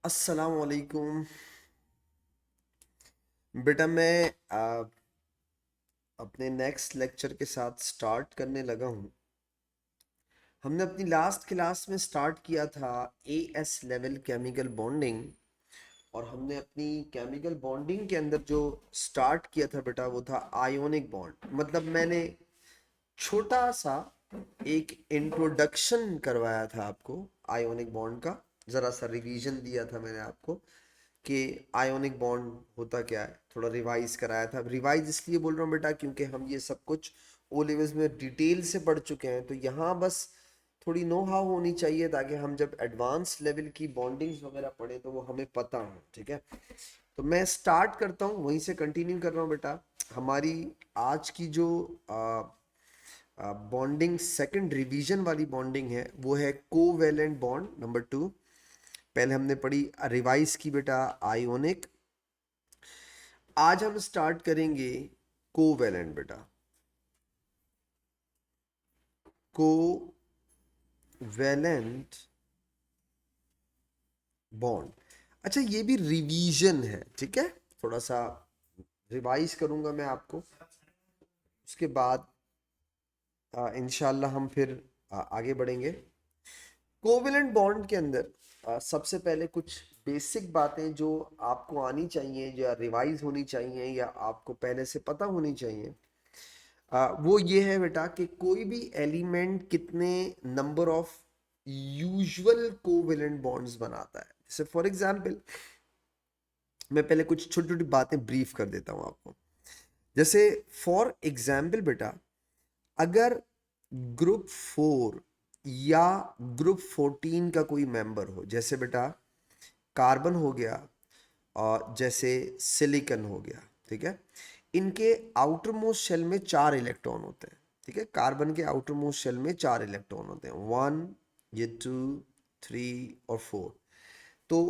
अस्सलाम वालेकुम। बेटा मैं अपने नेक्स्ट लेक्चर के साथ स्टार्ट करने लगा हूँ। हमने अपनी लास्ट क्लास में स्टार्ट किया था एएस लेवल केमिकल बॉन्डिंग, और हमने अपनी केमिकल बॉन्डिंग के अंदर जो स्टार्ट किया था बेटा वो था आयोनिक बॉन्ड। मतलब मैंने छोटा सा एक इंट्रोडक्शन करवाया था आपको आयोनिक बॉन्ड का, ज़रा सा रिवीजन दिया था मैंने आपको कि आयोनिक बॉन्ड होता क्या है, थोड़ा रिवाइज कराया था। रिवाइज इसलिए बोल रहा हूँ बेटा क्योंकि हम ये सब कुछ ओ लेवल्स में डिटेल से पढ़ चुके हैं, तो यहाँ बस थोड़ी नो हाउ होनी चाहिए ताकि हम जब एडवांस लेवल की बॉन्डिंग्स वगैरह पढ़े तो वो हमें पता हो। ठीक है, तो मैं स्टार्ट करता हूँ, वहीं से कंटिन्यू कर रहा हूँ बेटा। हमारी आज की जो बॉन्डिंग सेकंड रिवीजन वाली बॉन्डिंग है वो है कोवेलेंट बॉन्ड नंबर 2। पहले हमने पढ़ी रिवाइज की बेटा आयोनिक। आज हम स्टार्ट करेंगे कोवेलेंट बेटा, कोवेलेंट बॉन्ड। अच्छा, ये भी रिवीजन है, ठीक है, थोड़ा सा रिवाइज करूंगा मैं आपको। उसके बाद इंशाल्लाह हम फिर आगे बढ़ेंगे। कोवेलेंट बॉन्ड के अंदर सबसे पहले कुछ बेसिक बातें जो आपको आनी चाहिए या रिवाइज होनी चाहिए या आपको पहले से पता होनी चाहिए, वो ये है बेटा कि कोई भी एलिमेंट कितने number of usual covalent bonds बनाता है। जैसे फॉर एग्जांपल मैं पहले कुछ छोटी छोटी बातें ब्रीफ कर देता हूँ आपको। जैसे फॉर एग्जांपल बेटा, अगर ग्रुप 4 या ग्रुप 14 का कोई मेंबर हो, जैसे बेटा कार्बन हो गया और जैसे सिलिकॉन हो गया, ठीक है, इनके आउटर मोस्ट शेल में 4 इलेक्ट्रॉन होते हैं। ठीक है, कार्बन के आउटर मोस्ट शेल में 4 इलेक्ट्रॉन होते हैं, 1, ये 2, 3 और 4। तो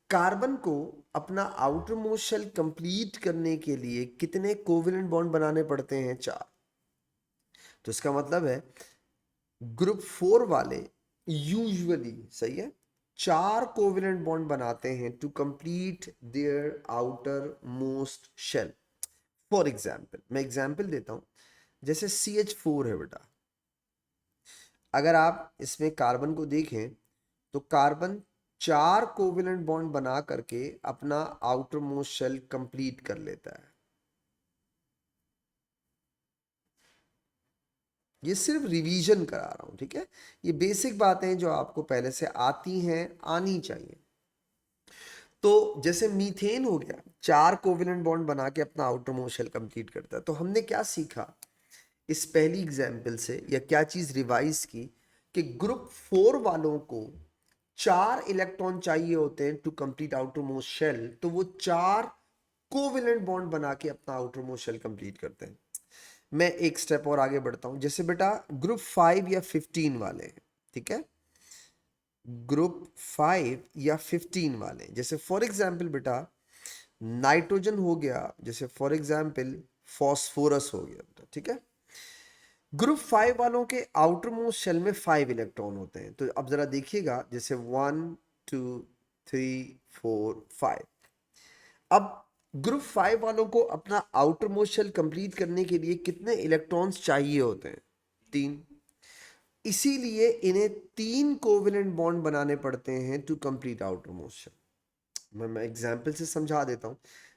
कार्बन को अपना आउटर मोस्ट शेल कंप्लीट करने के लिए कितने कोवेलेंट बॉन्ड बनाने पड़ते हैं? 4। तो इसका मतलब है ग्रुप 4 वाले यूजुअली, सही है, 4 कोवेलेंट बॉन्ड बनाते हैं to complete their outermost shell. For example, मैं एग्जाम्पल देता हूं, जैसे CH4 है बेटा। अगर आप इसमें कार्बन को देखें तो कार्बन 4 कोवेलेंट बॉन्ड बना करके अपना आउटर मोस्ट शेल कंप्लीट कर लेता है। ये सिर्फ रिवीजन करा रहा हूं, ठीक है। ये बेसिक बातें जो आपको पहले से आती हैं, आनी चाहिए। तो जैसे मीथेन हो गया, 4 कोवेलेंट बॉन्ड बना के अपना आउटर मोस्ट शेल कंप्लीट करता है। तो हमने क्या सीखा इस पहली एग्जाम्पल से, या क्या चीज रिवाइज की, कि ग्रुप 4 वालों को 4 इलेक्ट्रॉन चाहिए होते हैं to complete outermost shell, तो वो 4 कोवेलेंट बॉन्ड बना के अपना आउटर मोस्ट शेल कंप्लीट करते हैं। मैं एक स्टेप और आगे बढ़ता हूं, जैसे बेटा ग्रुप 5 या 15 वाले हैं, ठीक है, ग्रुप 5 या 15 वाले, जैसे फॉर एग्जाम्पल बेटा नाइट्रोजन हो गया, जैसे फॉर एग्जाम्पल फॉस्फोरस हो गया बेटा, ठीक है। ग्रुप 5 वालों के आउटर मोस्ट शेल में 5 इलेक्ट्रॉन होते हैं। तो अब जरा देखिएगा, जैसे 1, 2, 3, 4, 5। अब ग्रुप 5 वालों को अपना आउटर मोस्ट शेल कंप्लीट करने के लिए कितने इलेक्ट्रॉन्स चाहिए होते हैं? 3। इसीलिए इन्हें 3 कोवेलेंट बॉन्ड बनाने पड़ते हैं to complete outermost shell. मैं एग्जाम्पल से समझा देता हूं,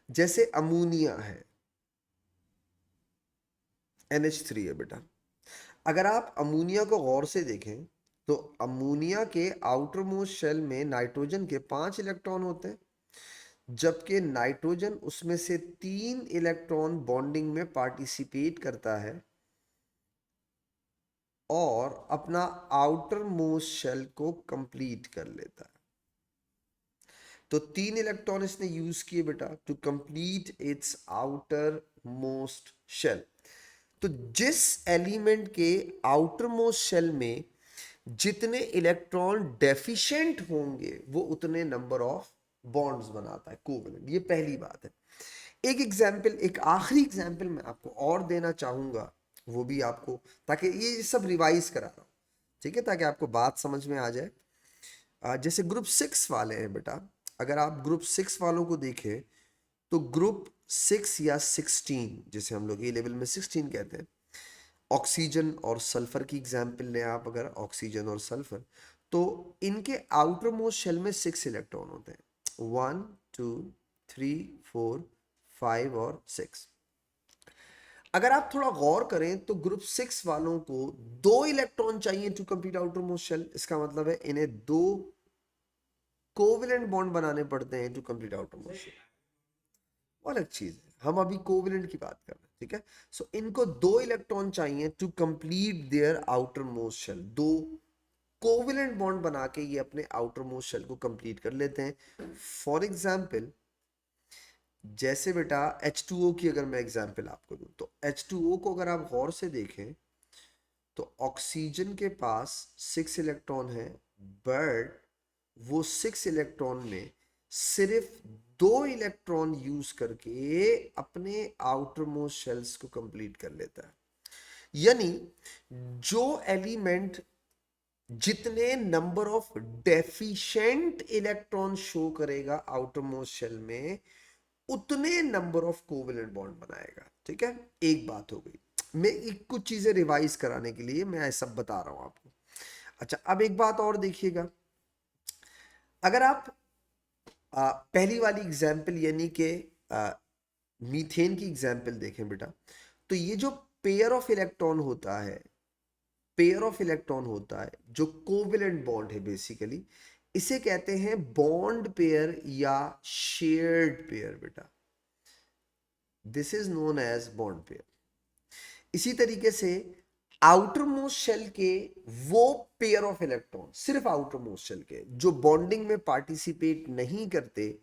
जैसे अमोनिया है, NH3 है बेटा। अगर आप अमोनिया को गौर से देखें तो अमोनिया के आउटर मोस्ट शेल में नाइट्रोजन के 5 इलेक्ट्रॉन होते हैं, जबकि नाइट्रोजन उसमें से 3 इलेक्ट्रॉन बॉन्डिंग में पार्टिसिपेट करता है और अपना आउटर मोस्ट शेल को कंप्लीट कर लेता है। तो 3 इलेक्ट्रॉन इसने यूज किए बेटा to complete its outermost shell. तो जिस एलिमेंट के आउटर मोस्ट शेल में जितने इलेक्ट्रॉन डेफिशिएंट होंगे वो उतने नंबर ऑफ बॉन्ड्स बनाता है कोवेलेंट। ये पहली बात है। एक एग्जाम्पल, एक आखिरी एग्जाम्पल मैं आपको और देना चाहूंगा, वो भी आपको, ताकि ये सब रिवाइज करा रहा हूं, ठीक है, ताकि आपको बात समझ में आ जाए। जैसे ग्रुप 6 वाले हैं बेटा, अगर आप ग्रुप 6 वालों को देखें तो ग्रुप 6 या 16, जिसे हम लोग ए लेवल में 16 कहते हैं, ऑक्सीजन और सल्फर की एग्जाम्पल लें आप, अगर ऑक्सीजन और सल्फर, तो इनके आउटर मोस्ट शेल में 6 इलेक्ट्रॉन होते हैं, 1 2 3 4 5 और 6। अगर आप थोड़ा गौर करें तो ग्रुप 6 वालों को 2 इलेक्ट्रॉन चाहिए to complete outermost shell. इसका मतलब है इन्हें 2 कोवेलेंट बॉन्ड बनाने पड़ते हैं to complete outermost shell. वो अलग चीज है, हम अभी कोवेलेंट की बात कर रहे हैं, ठीक है। सो इनको 2 इलेक्ट्रॉन चाहिए to complete their outermost shell. 2 covalent bond बना के ये अपने आउटर मोस्ट शेल को कंप्लीट कर लेते हैं। फॉर एग्जाम्पल, जैसे बेटा H2O की अगर मैं एग्जाम्पल आपको दूं, तो H2O को अगर आप गौर से देखें तो ऑक्सीजन के पास 6 इलेक्ट्रॉन है, बट वो 6 इलेक्ट्रॉन में सिर्फ 2 इलेक्ट्रॉन यूज करके अपने आउटर मोस्ट शेल्स को कंप्लीट कर लेता है। यानी जो एलिमेंट जितने number of deficient electron show करेगा आउटर मोस्ट शेल में, उतने नंबर ऑफ कोवेलेंट बॉन्ड बनाएगा, ठीक है। एक बात हो गई, मैं एक कुछ चीजें रिवाइज कराने के लिए मैं सब बता रहा हूं आपको। अच्छा, अब एक बात और देखिएगा, अगर आप पहली वाली एग्जाम्पल यानी कि मीथेन की एग्जाम्पल देखें बेटा, तो ये जो पेयर ऑफ इलेक्ट्रॉन होता है, पेयर ऑफ इलेक्ट्रॉन होता है जो कोवेलेंट बॉन्ड है बेसिकली, इसे कहते हैं बॉन्ड पेयर या शेयर्ड पेयर बेटा। This is known as bond pair. इसी तरीके से आउटर मोस्ट शेल के वो पेयर ऑफ इलेक्ट्रॉन, सिर्फ आउटर मोस्ट शेल के, जो बॉन्डिंग में पार्टिसिपेट नहीं करते,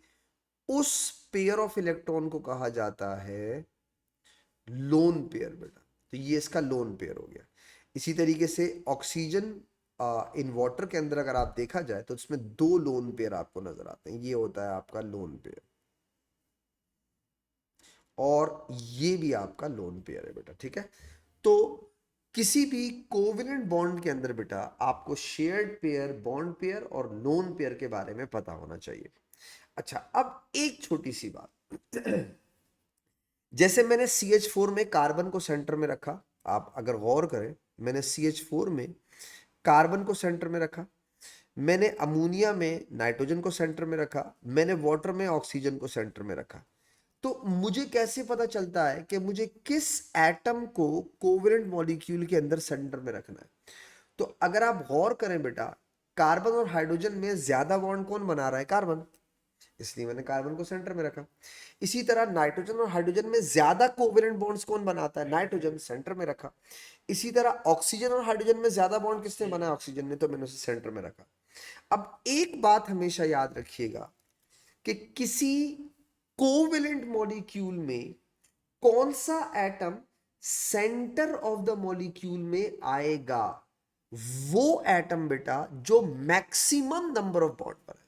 उस पेयर ऑफ इलेक्ट्रॉन को कहा जाता है लोन पेयर बेटा। तो ये इसका लोन पेयर हो गया। इसी तरीके से ऑक्सीजन इन वाटर के अंदर अगर आप देखा जाए तो इसमें 2 लोन पेयर आपको नजर आते हैं, ये होता है आपका लोन पेयर, और ये भी आपका लोन पेयर है बेटा, ठीक है। तो किसी भी कोवेलेंट बॉन्ड के अंदर बेटा आपको शेयर्ड पेयर, बॉन्ड पेयर और लोन पेयर के बारे में पता होना चाहिए। अच्छा, अब एक छोटी सी बात, जैसे मैंने CH4 में कार्बन को सेंटर में रखा, आप अगर गौर करें, मैंने CH4 में कार्बन को सेंटर में रखा, मैंने अमोनिया में नाइट्रोजन को सेंटर में रखा, मैंने वाटर में ऑक्सीजन को सेंटर में रखा। तो मुझे कैसे पता चलता है कि मुझे किस एटम को कोवेलेंट मॉलिक्यूल के अंदर सेंटर में रखना है? तो अगर आप गौर करें बेटा, कार्बन और हाइड्रोजन में ज्यादा बॉन्ड कौन बना रहा है? कार्बन, इसलिए मैंने कार्बन को सेंटर में रखा। इसी तरह नाइट्रोजन और हाइड्रोजन में ज्यादा कोवेलेंट बॉन्ड्स कौन बनाता है? नाइट्रोजन, सेंटर में रखा। इसी तरह ऑक्सीजन और हाइड्रोजन में ज्यादा बॉन्ड किसने बनाया? ऑक्सीजन ने, तो मैंने उसे सेंटर में रखा। अब एक बात हमेशा याद रखिएगा कि किसी कोवेलेंट मॉलिक्यूल में कौन सा atom centre of the molecule में आएगा? वो एटम बेटा जो मैक्सिमम नंबर ऑफ बॉन्ड बनाए।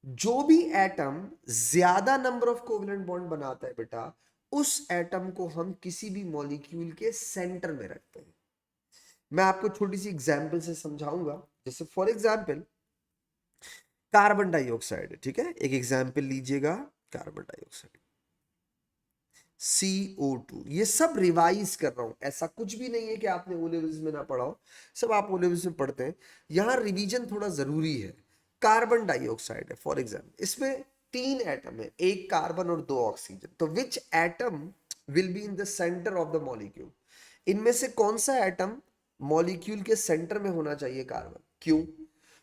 जो भी एटम ज्यादा नंबर ऑफ कोवेलेंट बॉन्ड बनाता है बेटा, उस एटम को हम किसी भी मॉलिक्यूल के सेंटर में रखते हैं। मैं आपको छोटी सी एग्जांपल से समझाऊंगा। जैसे फॉर एग्जांपल कार्बन डाइऑक्साइड, ठीक है, एक एग्जांपल लीजिएगा, कार्बन डाइऑक्साइड CO2। ये सब रिवाइज कर रहा हूं, ऐसा कुछ भी नहीं है कि आपने ओ लेवल्स में ना पढ़ा हो, सब आप ओ लेवल्स में पढ़ते हैं। यहां रिवीजन थोड़ा जरूरी है। कार्बन डाइऑक्साइड है फॉर एग्जाम्पल, इसमें 3 एटम है, एक कार्बन और 2 ऑक्सीजन। तो which atom will be in the centre of the molecule? इनमें से कौन सा एटम मॉलिक्यूल के सेंटर में होना चाहिए? कार्बन। क्यों?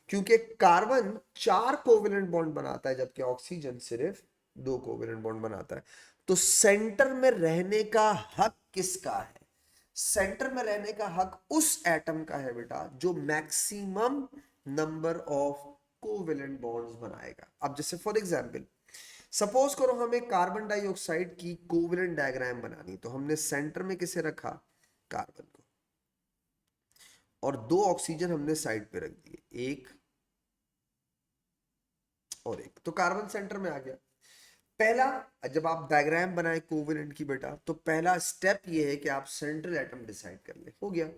क्योंकि कार्बन 4 कोवेलेंट बॉन्ड बनाता है, जबकि ऑक्सीजन सिर्फ 2 कोवेलेंट बॉन्ड बनाता है। तो सेंटर में रहने का हक किसका है? सेंटर में रहने का हक उस एटम का है बेटा जो maximum number of covalent bonds बनाएगा। अब जैसे फॉर एग्जांपल सपोज करो हमें कार्बन डाइऑक्साइड की कोवेलेंट डायग्राम बनानी, तो हमने सेंटर में किसे रखा? कार्बन को, और 2 ऑक्सीजन हमने साइड पे रख दिए, एक और एक, तो कार्बन सेंटर में आ गया। पहला, जब आप डायग्राम बनाए कोवेलेंट की बेटा, तो पहला स्टेप ये है कि आप सेंट्रल एटम डिसाइड कर ले, हो गया।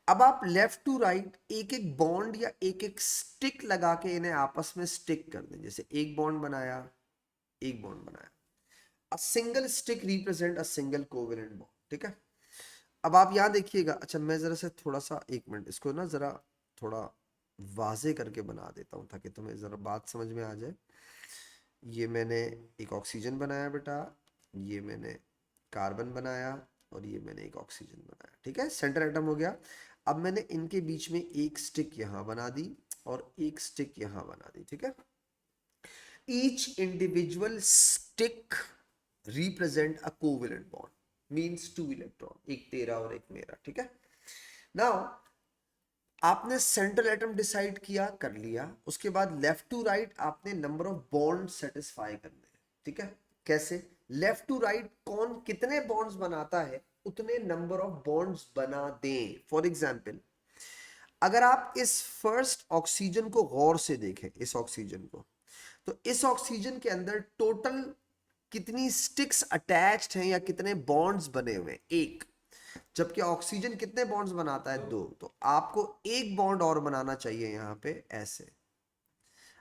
अब आप लेफ्ट टू राइट एक एक बॉन्ड या एक एक स्टिक लगा के इन्हें आपस में स्टिक कर दें। जैसे एक बॉन्ड बनाया, एक बॉन्ड बनाया, a single stick represent a single covalent bond, ठीक है। अब आप यहां देखिएगा, अच्छा मैं जरा से थोड़ा सा, एक मिनट, इसको ना जरा थोड़ा वाजे करके बना देता हूं ताकि तुम्हें जरा बात समझ में आ जाए। ये मैंने एक ऑक्सीजन बनाया बेटा, ये मैंने कार्बन बनाया, और ये मैंने एक ऑक्सीजन बनाया, ठीक है, सेंटर एटम हो गया। अब मैंने इनके बीच में एक स्टिक यहां बना दी और एक स्टिक यहां बना दी, ठीक है। Each individual stick represent a covalent bond, means two electron, एक तेरा और एक मेरा, ठीक है। नाउ आपने सेंट्रल एटम डिसाइड किया, कर लिया, उसके बाद लेफ्ट टू राइट आपने नंबर ऑफ बॉन्ड सेटिस्फाई करने हैं, ठीक है। कैसे? लेफ्ट टू राइट कौन कितने बॉन्ड्स बनाता है उतने नंबर ऑफ बॉन्ड्स बना दें। फॉर एग्जाम्पल, अगर आप इस फर्स्ट ऑक्सीजन को गौर से देखें, इस ऑक्सीजन को, तो इस ऑक्सीजन के अंदर टोटल कितनी स्टिक्स अटैच्ड हैं या कितने बॉन्ड्स बने हुए हैं? एक। जबकि ऑक्सीजन कितने बॉन्ड्स बनाता है? दो। तो आपको एक बॉन्ड और बनाना चाहिए यहां पे, ऐसे।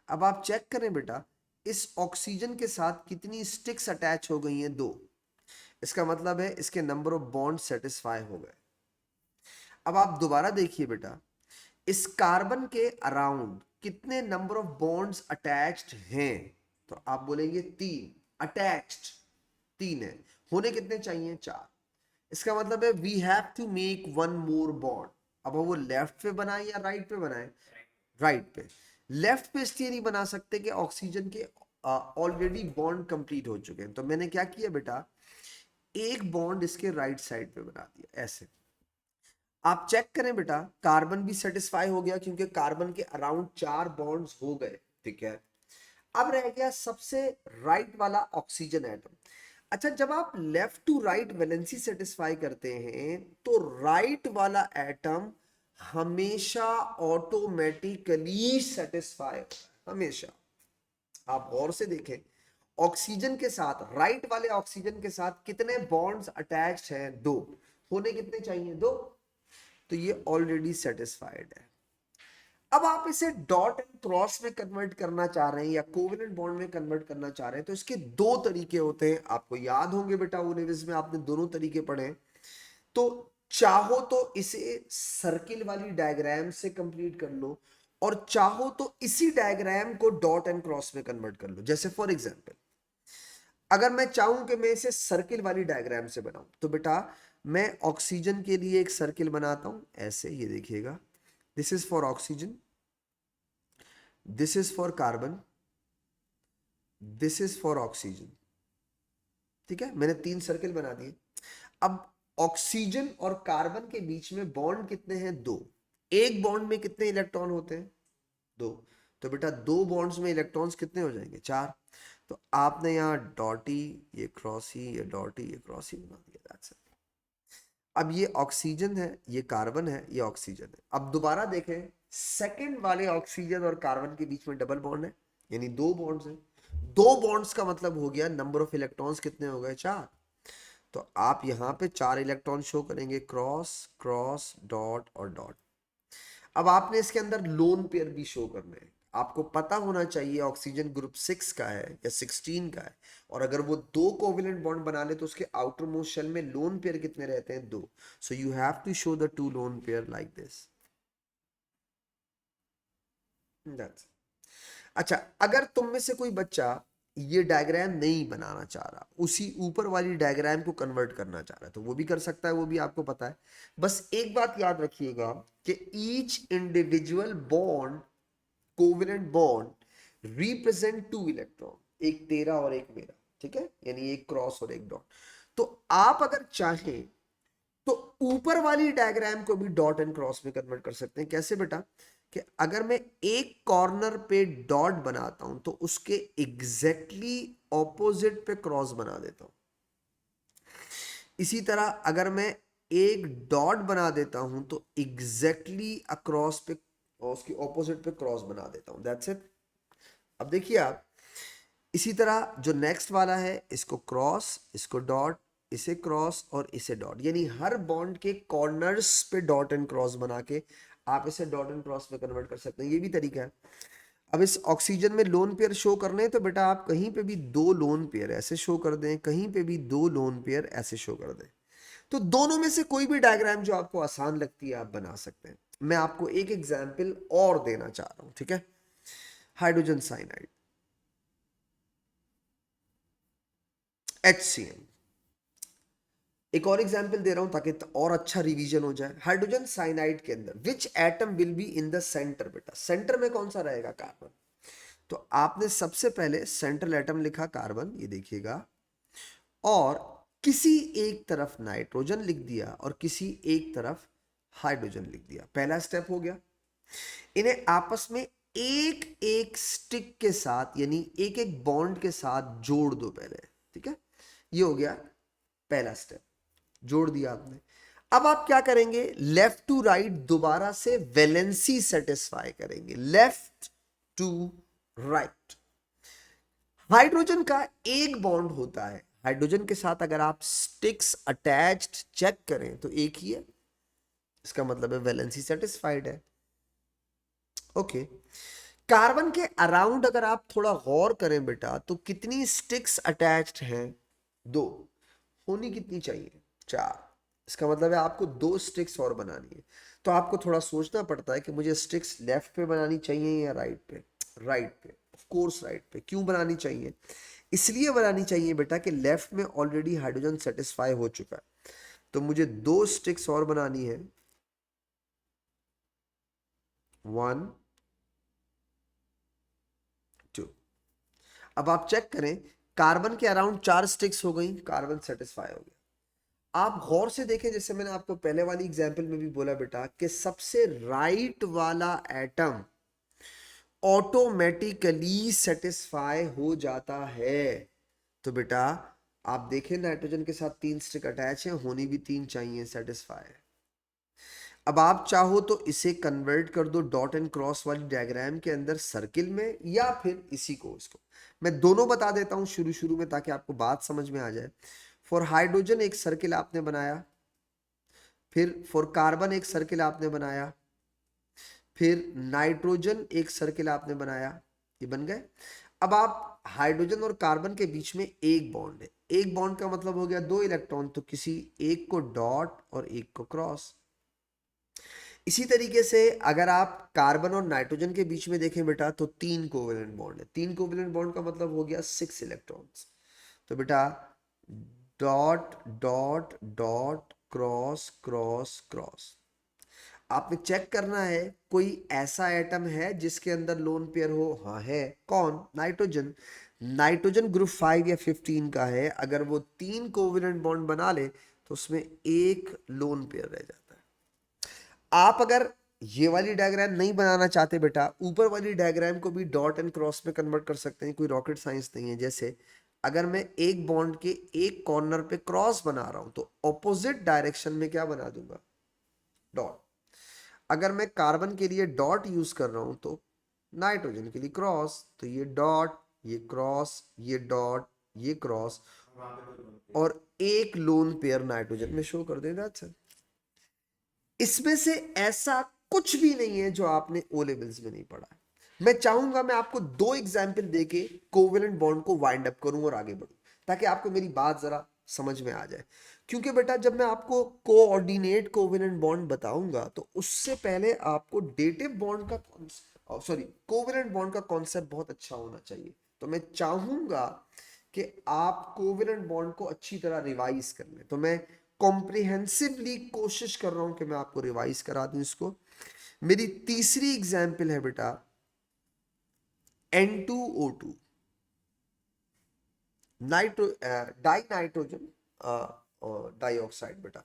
अब आप चेक करें बेटा, इस ऑक्सीजन के साथ कितनी स्टिक्स अटैच हो गई हैं? दो। इसका मतलब है इसके नंबर ऑफ बॉन्ड सेटिस्फाई हो गए। अब आप दोबारा देखिए बेटा, इस कार्बन के अराउंड कितने नंबर ऑफ बॉन्ड्स अटैच्ड हैं? तो आप बोलेंगे तीन। अटैच्ड तीन है, होने कितने चाहिए? चार। इसका मतलब है we have to make one more bond. अब वो लेफ्ट पे बनाए या राइट पे बनाए? राइट पे। लेफ्ट पे इसलिए नहीं बना सकते कि ऑक्सीजन के ऑलरेडी बॉन्ड कंप्लीट हो चुके हैं। तो मैंने क्या किया बेटा, एक बॉन्ड इसके राइट साइड पे बना दिया, ऐसे। आप चेक करें बेटा, कार्बन भी सेटिस्फाई हो गया क्योंकि कार्बन के अराउंड चार बॉन्ड्स हो गए, ठीक है। अब रह गया सबसे राइट वाला ऑक्सीजन एटम। अच्छा, जब आप left to right valency satisfy करते हैं तो राइट वाला एटम हमेशा ऑटोमेटिकली सेटिस्फाई होता है, हमेशा। आप गौर से देखें, ऑक्सीजन के साथ, राइट वाले ऑक्सीजन के साथ कितने बॉन्ड्स अटैच्ड हैं? दो। होने कितने चाहिए? दो। तो ये ऑलरेडी सेटिस्फाइड है। अब आप इसे डॉट एंड क्रॉस में कन्वर्ट करना चाह रहे हैं या कोवेलेंट बॉन्ड में कन्वर्ट करना चाह रहे हैं, तो इसके दो तरीके होते हैं। आपको याद होंगे बेटा, वो लेवल्स में आपने दोनों तरीके पढ़े हैं। तो चाहो तो इसे सर्किल वाली डायग्राम से कंप्लीट कर लो, और चाहो तो इसी diagram co dot and cross में कन्वर्ट कर लो। जैसे फॉर एग्जांपल, अगर मैं चाहूं कि मैं इसे सर्किल वाली डायग्राम से बनाऊं, तो बेटा मैं ऑक्सीजन के लिए एक सर्किल बनाता हूं, ऐसे। ये देखिएगा, this is for oxygen, this is for carbon, this is for oxygen, ठीक है। मैंने तीन सर्किल बना दिए। अब ऑक्सीजन और कार्बन के बीच में बॉन्ड कितने हैं? दो। एक बॉन्ड में कितने इलेक्ट्रॉन होते हैं? दो। तो बेटा दो बॉन्ड्स में इलेक्ट्रॉन्स कितने हो जाएंगे? चार। तो आपने यहाँ डॉटी, ये क्रॉसी, ये डॉटी, ये क्रॉसी बना दिया, दैट्स इट। अब ये ऑक्सीजन है, ये कार्बन है, ये ऑक्सीजन है। अब दोबारा देखें, सेकंड वाले ऑक्सीजन और कार्बन के बीच में डबल बॉन्ड है, यानी दो बॉन्ड्स हैं। दो बॉन्ड्स का मतलब हो गया नंबर ऑफ इलेक्ट्रॉन्स कितने हो गए? चार। तो आप यहां पे चार इलेक्ट्रॉन शो करेंगे, क्रॉस क्रॉस डॉट और डॉट। अब आपने इसके अंदर लोन पेयर भी शो करने हैं। आपको पता होना चाहिए ऑक्सीजन ग्रुप 6 का है या 16 का है, और अगर वो दो कोवेलेंट बॉन्ड बना ले तो उसके आउटर मोस्ट शेल में लोन पेयर कितने रहते हैं? दो। So you have to show the two lone pair like this, that's. अच्छा, अगर तुम में से कोई बच्चा ये डायग्राम नहीं बनाना चाह रहा, उसी ऊपर वाली डायग्राम को कन्वर्ट करना चाह रहा है, तो वो भी कर सकता है, वो भी आपको पता है। बस एक बात याद रखिएगा कि each individual bond, covalent bond represent two electron, एक तेरा और एक मेरा, ठीक है, यानी एक क्रॉस और एक डॉट। तो आप अगर चाहें तो ऊपर वाली डायग्राम को भी डॉट एंड क्रॉस में कन्वर्ट कर सकते हैं। कैसे बेटा? कि अगर मैं एक कॉर्नर पे डॉट बनाता हूं तो उसके एग्जैक्टली ऑपोजिट पे क्रॉस बना देता हूं। इसी तरह अगर मैं एक डॉट बना देता हूं तो एग्जैक्टली अक्रॉस पे, उसकी ऑपोजिट पे क्रॉस बना देता हूं, दैट्स इट। अब देखिए आप, इसी तरह जो नेक्स्ट वाला है, इसको क्रॉस, इसको डॉट, इसे क्रॉस और इसे डॉट, यानी हर बॉन्ड के कॉर्नर्स पे डॉट एंड क्रॉस बना के आप इसे डॉट एंड क्रॉस में कन्वर्ट कर सकते हैं, ये भी तरीका है। अब इस ऑक्सीजन में लोन पेयर शो करने हैं तो बेटा आप कहीं पे भी दो लोन पेयर ऐसे शो कर दें, कहीं पे भी दो लोन पेयर ऐसे शो कर दें, तो दोनों में से कोई भी डायग्राम जो आपको आसान लगती है आप बना सकते हैं। मैं आपको एक एग्जाम्पल और देना चाह रहा हूं, ठीक है। Hydrogen cyanide, HCl। एक और एग्जाम्पल दे रहा हूं ताकि और अच्छा रिवीजन हो जाए। हाइड्रोजन साइनाइड के अंदर which atom will be in the centre, बेटा सेंटर में कौन सा रहेगा, कार्बन। तो आपने सबसे पहले सेंट्रल एटम लिखा कार्बन, ये देखिएगा, और किसी एक तरफ नाइट्रोजन लिख दिया और किसी एक तरफ हाइड्रोजन लिख दिया, पहला स्टेप हो गया। इन्हें आपस में एक एक स्टिक के साथ यानी एक एक बॉन्ड के साथ जोड़ दो पहले, ठीक है। ये हो गया पहला स्टेप, जोड़ दिया आपने। अब आप क्या करेंगे, लेफ्ट टू राइट दोबारा से वैलेंसी सेटिस्फाई करेंगे, लेफ्ट टू राइट। हाइड्रोजन का एक बॉन्ड होता है, हाइड्रोजन के साथ अगर आप स्टिक्स अटैच्ड चेक करें तो एक ही है, इसका मतलब है वैलेंसी सेटिस्फाइड है। ओके, कार्बन के अराउंड अगर आप थोड़ा गौर करें बेटा तो कितनी स्टिक्स अटैच्ड हैं, दो। होनी कितनी चाहिए, चार। इसका मतलब है आपको दो स्टिक्स और बनानी है। तो आपको थोड़ा सोचना पड़ता है कि मुझे स्टिक्स लेफ्ट पे बनानी चाहिए या राइट पे। राइट पे, ऑफ कोर्स राइट पे। क्यों बनानी चाहिए, इसलिए बनानी चाहिए बेटा कि लेफ्ट में ऑलरेडी हाइड्रोजन सेटिस्फाई हो चुका है, तो मुझे दो स्टिक्स और बनानी है, 1 2। अब आप चेक करें, कार्बन के अराउंड चार स्टिक्स हो गई, कार्बन सेटिस्फाई हो गया। आप गौर से देखें, जैसे मैंने आपको पहले वाली एग्जांपल में भी बोला बेटा कि सबसे राइट वाला एटम ऑटोमेटिकली सेटिस्फाई हो जाता है। तो बेटा आप देखें, नाइट्रोजन के साथ तीन स्टिक अटैच है, होनी भी तीन चाहिए, सेटिस्फाई। अब आप चाहो तो इसे कन्वर्ट कर दो डॉट एंड क्रॉस वाली डायग्राम के अंदर सर्किल में, या फिर इसी को, इसको मैं दोनों बता देता हूं शुरू शुरू में ताकि आपको बात समझ में आ जाए। फॉर हाइड्रोजन एक सर्किल आपने बनाया, फिर फॉर कार्बन एक सर्किल आपने बनाया, फिर नाइट्रोजन एक सर्किल आपने बनाया, ये बन गए। अब आप हाइड्रोजन और कार्बन के बीच में एक बॉन्ड है, एक बॉन्ड का मतलब हो गया दो इलेक्ट्रॉन, तो किसी एक को डॉट और एक को क्रॉस। इसी तरीके से अगर आप कार्बन और नाइट्रोजन के बीच में देखें बेटा तो तीन कोवेलेंट बॉन्ड है, तीन कोवेलेंट बॉन्ड का मतलब हो गया 6 इलेक्ट्रॉन्स। तो बेटा dot dot dot cross cross cross. आपने चेक करना है कोई ऐसा एटम है जिसके अंदर लोन पेयर हो, हाँ है, कौन, नाइट्रोजन। नाइट्रोजन ग्रुप 5 या 15 का है, अगर वो तीन कोवेलेंट बॉन्ड बना ले तो उसमें एक लोन पेयर रह जाता है। आप अगर ये वाली डायग्राम नहीं बनाना चाहते बेटा, ऊपर वाली डायग्राम को भी डॉट एंड क्रॉस में कन्वर्ट कर सकते हैं, कोई रॉकेट साइंस नहीं है। जैसे अगर मैं एक बॉन्ड के एक कॉर्नर पे क्रॉस बना रहा हूं तो ऑपोजिट डायरेक्शन में क्या बना दूंगा, डॉट। अगर मैं कार्बन के लिए डॉट यूज कर रहा हूं तो नाइट्रोजन के लिए क्रॉस, तो ये डॉट, ये क्रॉस, ये डॉट, ये क्रॉस, और एक लोन पेयर नाइट्रोजन में शो कर देना। अच्छा, इसमें से ऐसा कुछ भी नहीं है जो आपने ओ लेवल्स में नहीं पढ़ा है। मैं चाहूंगा मैं आपको दो एग्जाम्पल देके कोवेलेंट बॉन्ड को वाइंड अप करूं और आगे बढ़ूं ताकि आपको मेरी बात जरा समझ में आ जाए। क्योंकि बेटा जब मैं आपको कोऑर्डिनेट कोवेलेंट बॉन्ड बताऊंगा तो उससे पहले आपको डेटिव बॉन्ड का सॉरी कोवेलेंट बॉन्ड का कॉन्सेप्ट बहुत अच्छा होना चाहिए। तो मैं चाहूंगा कि आप कोवेलेंट बॉन्ड को अच्छी तरह रिवाइज कर लें, तो मैं कॉम्प्रिहेंसिवली कोशिश कर रहा हूं कि मैं आपको रिवाइज करा दूं इसको। मेरी तीसरी एग्जाम्पल है बेटा N2O2, nitro die nitrogen dioxide. बेटा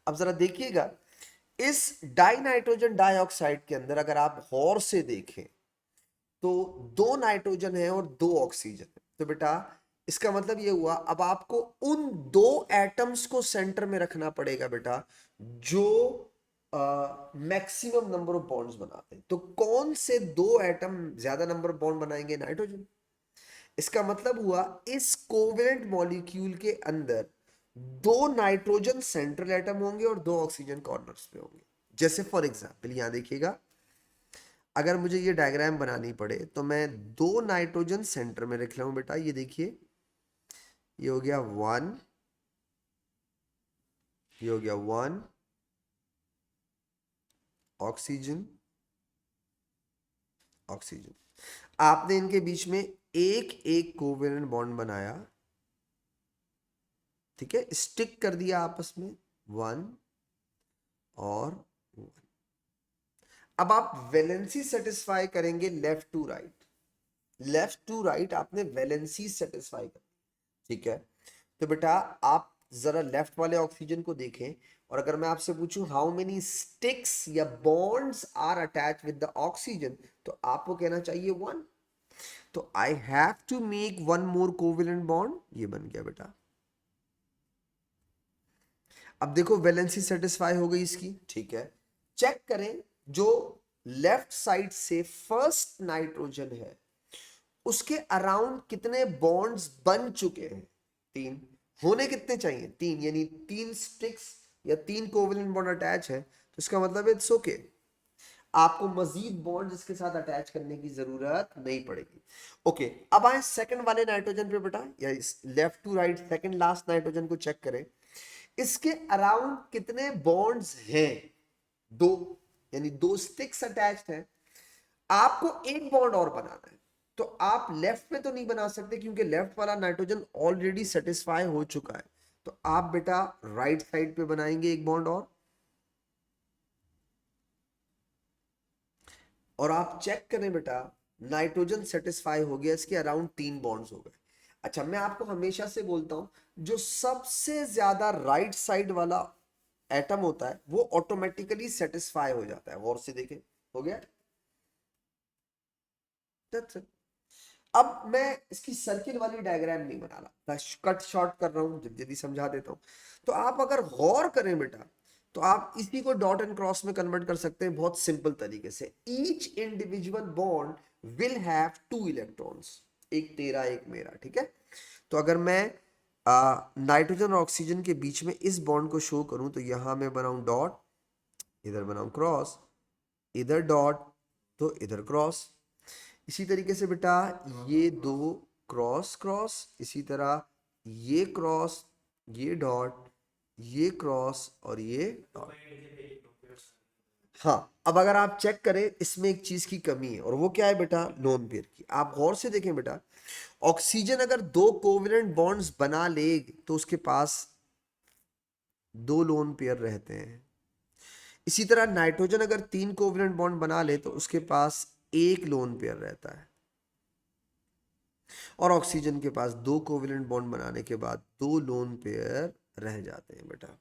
अब जरा देखिएगा, इस डाई नाइट्रोजन डाइऑक्साइड के अंदर अगर आप गौर से देखें तो दो नाइट्रोजन है और दो ऑक्सीजन है। तो बेटा इसका मतलब ये हुआ, अब आपको उन दो एटम्स को सेंटर में रखना पड़ेगा बेटा जो मैक्सिमम नंबर ऑफ बॉन्ड्स बनाते हैं। तो कौन से दो एटम ज्यादा नंबर ऑफ बॉन्ड बनाएंगे, नाइट्रोजन। इसका मतलब हुआ इस कोवेलेंट मॉलिक्यूल के अंदर दो नाइट्रोजन सेंट्रल एटम होंगे और दो ऑक्सीजन कॉर्नर्स पे होंगे। जैसे फॉर एग्जांपल यहां देखिएगा, अगर मुझे ये डायग्राम बनानी पड़े तो मैं दो नाइट्रोजन सेंटर में रख लूं बेटा। ये देखिए, ये हो गया 1, ये हो गया 1 ऑक्सीजन, ऑक्सीजन। आपने इनके बीच में एक एक कोवेलेंट बॉन्ड बनाया, ठीक है, स्टिक कर दिया आपस में 1 और 1। अब आप वैलेंसी सेटिस्फाई करेंगे left to right, left to right आपने वैलेंसी सेटिस्फाई कर, ठीक है। तो बेटा आप जरा लेफ्ट वाले ऑक्सीजन को देखें, और अगर मैं आपसे पूछूं हाउ मेनी स्टिक्स या bonds are attach with the oxygen, तो आपको कहना चाहिए 1। तो I have to make 1 more covalent bond, ये बन गया बेटा। अब देखो वैलेंसी सेटिस्फाई हो गई इसकी, ठीक है। चेक करें, जो लेफ्ट साइड से फर्स्ट नाइट्रोजन है उसके अराउंड कितने बॉन्ड्स बन चुके हैं? 3। होने कितने चाहिए? 3, यानी 3 स्टिक्स या 3 कोवेलेंट बॉन्ड अटैच है, तो इसका मतलब है इट्स ओके। आपको मजीद बॉन्ड इसके साथ अटैच करने की जरूरत नहीं पड़ेगी। ओके, अब आए सेकंड वाले नाइट्रोजन पे बेटा, या left to right second last nitrogen को चेक करें। इसके अराउंड कितने बॉन्ड्स हैं? 2, यानी 2 स्टिक्स अटैच्ड हैं। आपको एक बॉन्ड और बनाना है, तो आप लेफ्ट में तो नहीं बना सकते क्योंकि लेफ्ट वाला नाइट्रोजन ऑलरेडी सेटिस्फाई हो चुका है। तो आप बेटा राइट साइड पे बनाएंगे एक बॉन्ड और आप चेक करें बेटा, नाइट्रोजन सेटिस्फाई हो गया, इसके अराउंड 3 बॉन्ड्स हो गए। अच्छा, मैं आपको हमेशा से बोलता हूं, जो सबसे ज्यादा राइट साइड वाला एटम होता है वो ऑटोमेटिकली सेटिस्फाई हो जाता है। गौर से देखें, हो गया। That's it. अब मैं इसकी सर्किल वाली डायग्राम नहीं बना रहा, मैं कट शॉर्ट कर रहा हूं, जल्दी समझा देता हूं। तो आप अगर गौर करें बेटा, तो आप इसी को डॉट एंड क्रॉस में कन्वर्ट कर सकते हैं बहुत सिंपल तरीके से। Each individual bond will have 2 electrons, एक तेरा एक मेरा, ठीक है। तो अगर मैं नाइट्रोजन और ऑक्सीजन के बीच में इस बॉन्ड को शो करूं, तो यहां मैं बनाऊं डॉट, इधर बनाऊं क्रॉस, इधर डॉट तो इधर क्रॉस। इसी तरीके से बेटा ये दो क्रॉस क्रॉस, इसी तरह ये क्रॉस, ये डॉट, ये क्रॉस और ये डॉट। हाँ, अब अगर आप चेक करें, इसमें एक चीज की कमी है, और वो क्या है बेटा? लोन पेयर की। आप गौर से देखें बेटा, ऑक्सीजन अगर 2 कोवेलेंट बॉन्ड्स बना ले तो उसके पास 2 लोन पेयर रहते हैं। इसी तरह नाइट्रोजन अगर 3 कोवेलेंट बॉन्ड बना ले तो उसके पास एक लोन पेयर रहता है, और ऑक्सीजन के पास 2 कोवेलेंट बॉन्ड बनाने के बाद 2 लोन पेयर रह जाते हैं बेटा।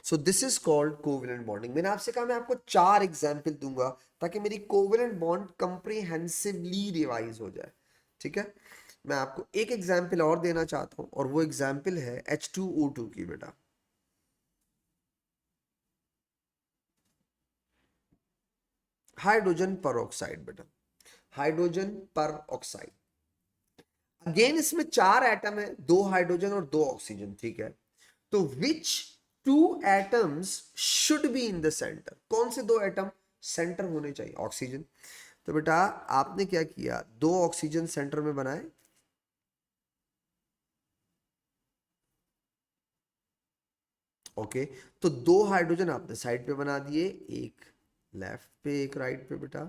So this is called covalent bonding. मैंने आपसे कहा मैं आपको 4 एग्जाम्पल दूंगा ताकि मेरी कोवेलेंट बॉन्ड कंप्रीहेंसिवली रिवाइज हो जाए, ठीक है। मैं आपको एक एग्जाम्पल और देना चाहता हूं, और वो एग्जाम्पल है H2O2 की बेटा। हाइड्रोजन पर ऑक्साइड बेटा, हाइड्रोजन पर ऑक्साइड। अगेन इसमें 4 एटम है, 2 हाइड्रोजन और 2 ऑक्सीजन, ठीक है। तो विच 2 atoms should be in the centre? कौन से 2 एटम सेंटर होने चाहिए? ऑक्सीजन। तो बेटा आपने क्या किया, 2 ऑक्सीजन सेंटर में बनाए, ओके। तो 2 हाइड्रोजन आपने साइड पे बना दिए, एक लेफ्ट पे एक राइट पे बेटा।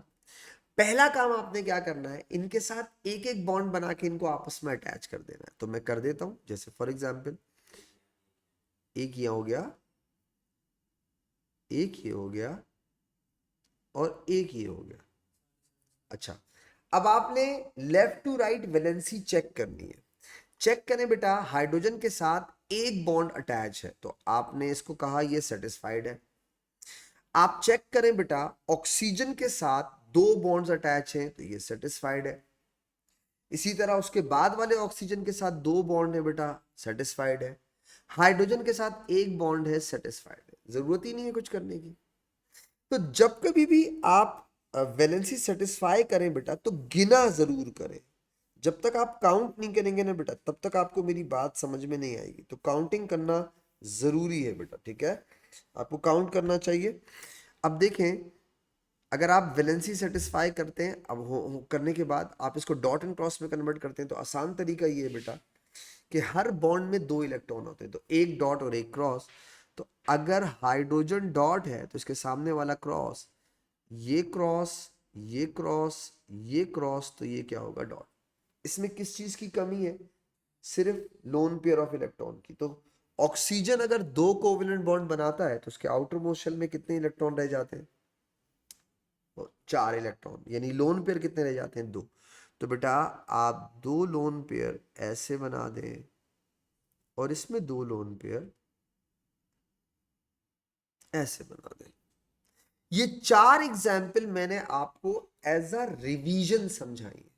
पहला काम आपने क्या करना है, इनके साथ एक एक बॉन्ड बना के इनको आपस में अटैच कर देना है। तो मैं कर देता हूं, जैसे फॉर एग्जांपल एक ये हो गया, एक ये हो गया और एक ये हो गया। अच्छा, अब आपने left to right valency check करनी है। चेक करें बेटा, हाइड्रोजन के साथ एक बॉन्ड अटैच है तो आपने इसको कहा ये सेटिस्फाइड है। आप चेक करें बेटा, ऑक्सीजन के साथ 2 बॉन्ड्स अटैच हैं तो ये सेटिस्फाइड है। इसी तरह उसके बाद वाले ऑक्सीजन के साथ 2 बॉन्ड है बेटा, सेटिस्फाइड है। हाइड्रोजन के साथ एक बॉन्ड है, सेटिस्फाइड है। जरूरत ही नहीं है कुछ करने की। तो जब कभी भी आप वैलेंसी सेटिस्फाई करें बेटा, तो गिना जरूर करें। जब तक आप काउंट नहीं करेंगे ना बेटा, तब तक आपको मेरी बात समझ में नहीं आएगी। तो काउंटिंग करना जरूरी है बेटा, ठीक है, आपको काउंट करना चाहिए। अब देखें, अगर आप वैलेंसी सेटिस्फाई करते हैं, अब करने के बाद आप इसको डॉट एंड क्रॉस में कन्वर्ट करते हैं, तो आसान तरीका ये है बेटा कि हर बॉन्ड में दो इलेक्ट्रॉन होते हैं, तो एक डॉट और एक क्रॉस। तो अगर हाइड्रोजन डॉट है तो इसके सामने वाला क्रॉस, ये क्रॉस, ये क्रॉस, ये क्रॉस, तो ये क्या होगा, डॉट। इसमें किस चीज की कमी है, सिर्फ लोन पेयर ऑफ इलेक्ट्रॉन की। तो ऑक्सीजन अगर दो कोवेलेंट बॉन्ड बनाता है तो उसके आउटर मोस्ट शेल में कितने इलेक्ट्रॉन रह जाते हैं, तो चार इलेक्ट्रॉन, यानी लोन पेयर कितने रह जाते हैं, दो। तो बेटा आप दो लोन पेयर ऐसे बना दें और इसमें दो लोन पेयर ऐसे बना दें। ये चार एग्जाम्पल मैंने आपको एज अ रिवीजन समझाई है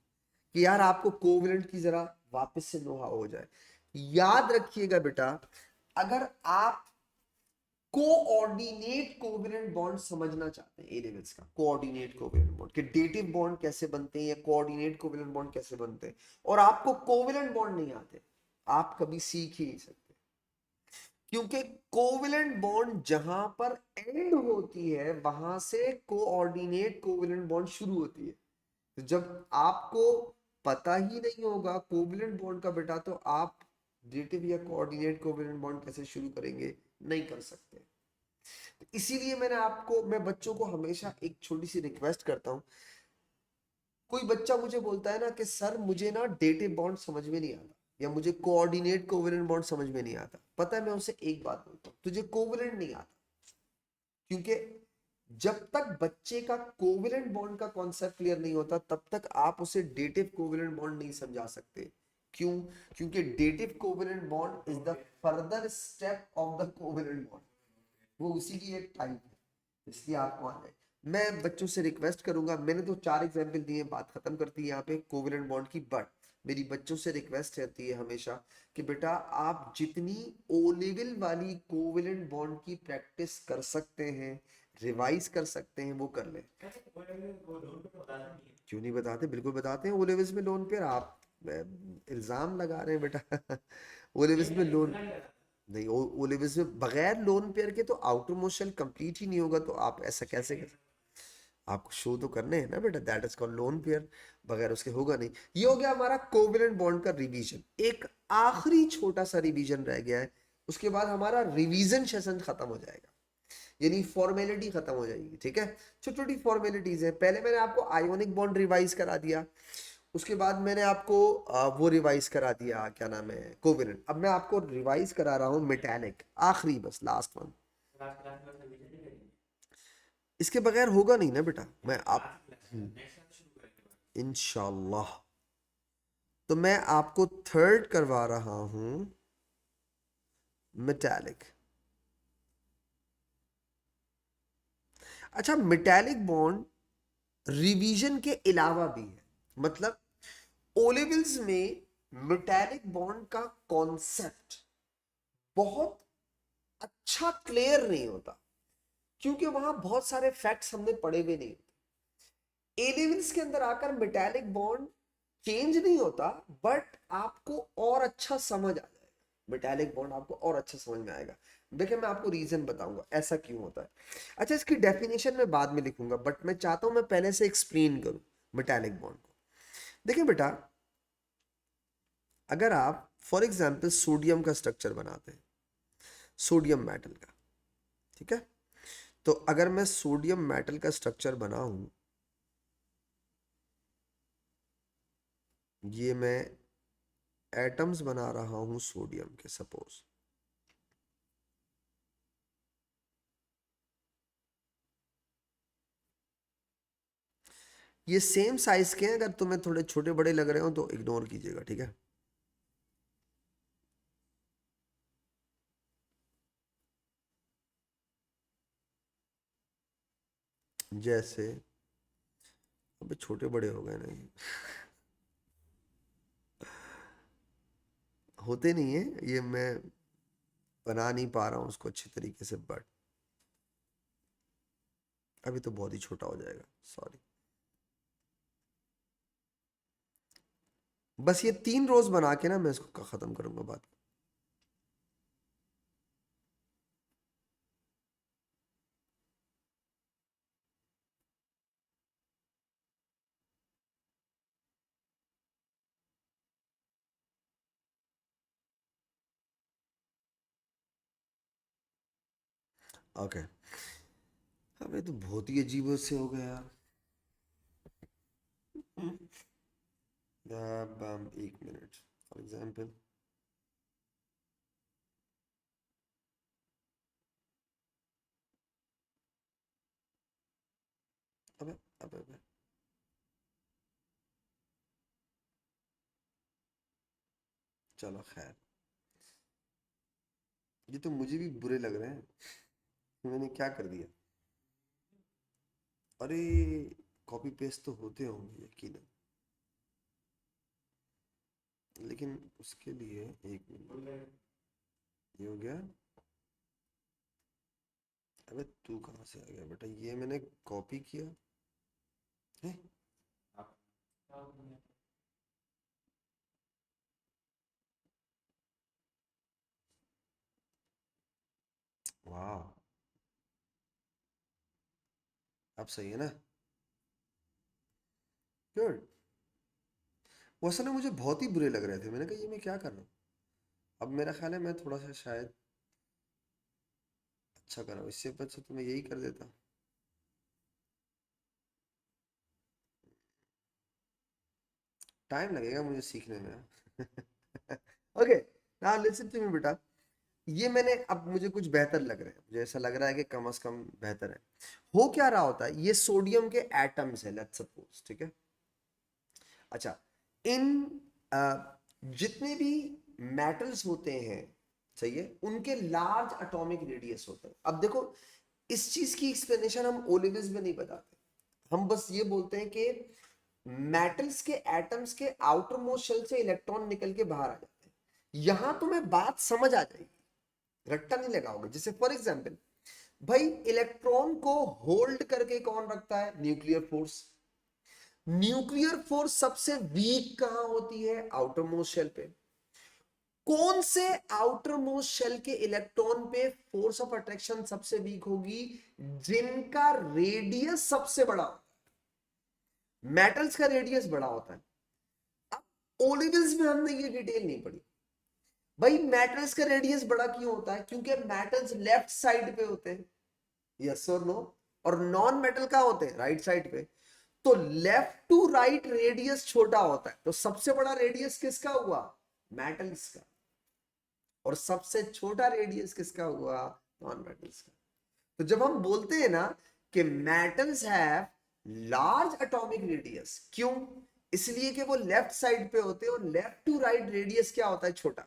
कि यार आपको कोवेलेंट की जरा वापस से नोहा हो जाए। याद रखिएगा बेटा, अगर आप कोऑर्डिनेट कोवेलेंट बॉन्ड समझना चाहते हैं, ए लेवल्स का कोऑर्डिनेट कोवेलेंट बॉन्ड के डेटिव बॉन्ड कैसे बनते हैं या कोऑर्डिनेट कोवेलेंट बॉन्ड कैसे बनते हैं, और आपको कोवेलेंट बॉन्ड नहीं आते, आप कभी सीख ही नहीं सकते। क्योंकि कोवेलेंट बॉन्ड जहां पर एंड होती है वहां से कोऑर्डिनेट कोवेलेंट बॉन्ड शुरू होती है। तो जब आपको पता ही नहीं होगा कोवेलेंट बॉन्ड का बेटा, तो आप डेटिव या कोऑर्डिनेट कोवेलेंट बॉन्ड कैसे शुरू करेंगे, नहीं कर सकते। तो इसीलिए मैं बच्चों को हमेशा एक छोटी सी रिक्वेस्ट करता हूं। कोई बच्चा मुझे बोलता है ना कि सर मुझे ना डेटिव बॉन्ड समझ में नहीं आता, या मुझे कोऑर्डिनेट कोवेलेंट बॉन्ड समझ में नहीं आता, पता है मैं उसे एक बात बोलता हूँ, तुझे कोवेलेंट नहीं आता, क्योंकि जब तक बच्चे का कोवेलेंट बॉन्ड का कॉन्सेप्ट क्लियर नहीं होता तब तक आप उसे डेटिव कोवेलेंट बॉन्ड नहीं समझा सकते। क्यों? क्योंकि dative covalent bond is the further step of the covalent bond, वो उसी की एक टाइप है, इसलिए आपको आना है। मैं बच्चों से रिक्वेस्ट करूंगा, मैंने तो चार एग्जाम्पल दिए, बात खत्म करती है यहाँ पे कोवेलेंट बॉन्ड की, बट मेरी बच्चों से रिक्वेस्ट रहती है हमेशा कि बेटा आप जितनी ओ लेवल वाली कोवेलेंट बॉन्ड की प्रैक्टिस कर सकते हैं, रिवाइज कर सकते हैं, वो कर लें। क्यों नहीं बताते, बिल्कुल बताते हैं। ओ लेवल्स में लोन पे आप इल्जाम लगा रहे हैं बेटा। ओ लेवल्स में लोन नहीं, ओ लेवल्स में बगैर लोन पेयर के तो आउटर मोस्ट शेल कंप्लीट ही नहीं होगा, तो आप ऐसा कैसे कर, आपको शो तो करने हैं ना बेटा, that is called lone pair, बगैर उसके होगा नहीं। ये हो गया हमारा कोवेलेंट बॉन्ड का रिवीजन। एक आखिरी छोटा सा रिवीजन रह गया है, उसके बाद हमारा रिवीजन सेशन खत्म हो जाएगा, यानी फॉर्मेलिटी खत्म हो जाएगी, ठीक है। छोटी छोटी फॉर्मेलिटीज है, पहले मैंने आपको आयोनिक बॉन्ड रिवाइज करा दिया, उसके बाद मैंने आपको वो रिवाइज करा दिया, क्या नाम है, कोवेलेंट। अब मैं आपको रिवाइज करा रहा हूँ मेटालिक, आखिरी बस लास्ट वन। इसके बगैर होगा नहीं ना बेटा, मैं आप इंशाल्लाह। तो मैं आपको थर्ड करवा रहा हूं मेटालिक। अच्छा, मेटालिक बॉन्ड रिवीजन के अलावा भी है, मतलब ओलेवल्स में मेटालिक बॉन्ड का कॉन्सेप्ट बहुत अच्छा क्लियर नहीं होता, क्योंकि वहां बहुत सारे फैक्ट्स हमने पढ़े हुए नहीं होते। ए लेवल्स के अंदर आकर मेटालिक बॉन्ड चेंज नहीं होता, बट आपको और अच्छा समझ आ जाएगा, मेटालिक बॉन्ड आपको और अच्छा समझ में आएगा। देखिए मैं आपको रीजन बताऊंगा ऐसा क्यों होता है। अच्छा, इसकी डेफिनेशन मैं बाद में लिखूंगा, बट मैं चाहता हूं मैं पहले से एक्सप्लेन करूं मेटालिक बॉन्ड को। देखिए बेटा, अगर आप फॉर एग्जांपल सोडियम का स्ट्रक्चर बनाते हैं, सोडियम मेटल का, ठीक है, तो अगर मैं सोडियम मेटल का स्ट्रक्चर बनाऊं, ये मैं एटम्स बना रहा हूं सोडियम के, सपोज ये सेम साइज के हैं, अगर तुम्हें थोड़े छोटे बड़े लग रहे हो तो इग्नोर कीजिएगा, ठीक है। जैसे अबे छोटे बड़े हो गए नहीं, होते नहीं है, ये मैं बना नहीं पा रहा हूं उसको अच्छी तरीके से, बट अभी तो बहुत ही छोटा हो जाएगा, सॉरी। बस ये 3 रोज बना के ना मैं इसको खत्म करूंगा बात। ओके, अबे तो बहुत ही अजीब से हो गया यार। अब 1 मिनट फॉर एग्जाम्पल। अबे अबे अबे, चलो खैर, ये तो मुझे भी बुरे लग रहे हैं, मैंने क्या कर दिया। अरे, कॉपी पेस्ट तो होते होंगे यकीनन, लेकिन उसके लिए 1 मिनट। ये हो गया। अबे तू कहाँ से आ गया बेटा, ये मैंने कॉपी किया है। वाह, अब सही है ना। गुड। वो असल में मुझे बहुत ही बुरे लग रहे थे, मैंने कहा ये मैं क्या कर रहा हूँ। अब मेरा ख्याल है मैं थोड़ा सा शायद अच्छा कर रहा हूँ, इससे अच्छा तो मैं यही कर देता। टाइम लगेगा मुझे सीखने में। Okay, now listen to me बेटा। ये मैंने, अब मुझे कुछ बेहतर लग रहा है, मुझे ऐसा लग रहा है कि कम से कम बेहतर है। हो क्या रहा होता है, ये सोडियम के एटम्स है, लेट्स सपोज, ठीक है। अच्छा, इन जितने भी मेटल्स होते हैं, सही है, उनके लार्ज एटॉमिक रेडियस होते हैं। अब देखो, इस चीज की एक्सप्लेनेशन हम ओ लेवल्स में नहीं बताते, हम बस ये बोलते हैं कि मेटल्स के एटम्स के आउटर मोस्ट शेल से इलेक्ट्रॉन निकल के बाहर आ जाते हैं। यहां तुम्हें बात समझ आ जाएगी, रट्टा नहीं लगाओगे। जैसे फॉर एग्जाम्पल, भाई इलेक्ट्रॉन को होल्ड करके कौन रखता है, न्यूक्लियर फोर्स। न्यूक्लियर फोर्स सबसे वीक कहां होती है, आउटर मोस्ट शेल पे। कौन से आउटर मोस्ट शेल के इलेक्ट्रॉन पे फोर्स ऑफ अट्रैक्शन सबसे वीक होगी, जिनका रेडियस सबसे बड़ा होता है। मेटल्स का रेडियस बड़ा होता है। अब ओलिविल्स में हमने ये डिटेल नहीं पढ़ी। भाई मेटल्स का रेडियस बड़ा क्यों होता है, क्योंकि मेटल्स लेफ्ट साइड पे होते हैं, यस और नो। और नॉन मेटल कहां होते हैं, राइट साइड पे। तो लेफ्ट टू राइट रेडियस छोटा होता है, तो सबसे बड़ा रेडियस किसका हुआ, मेटल्स का। और सबसे छोटा रेडियस किसका हुआ, नॉन मेटल्स का। तो जब हम बोलते हैं ना कि metals have large atomic radius, क्यों, इसलिए कि वो लेफ्ट साइड पे होते हैं, और लेफ्ट टू राइट रेडियस क्या होता है, छोटा।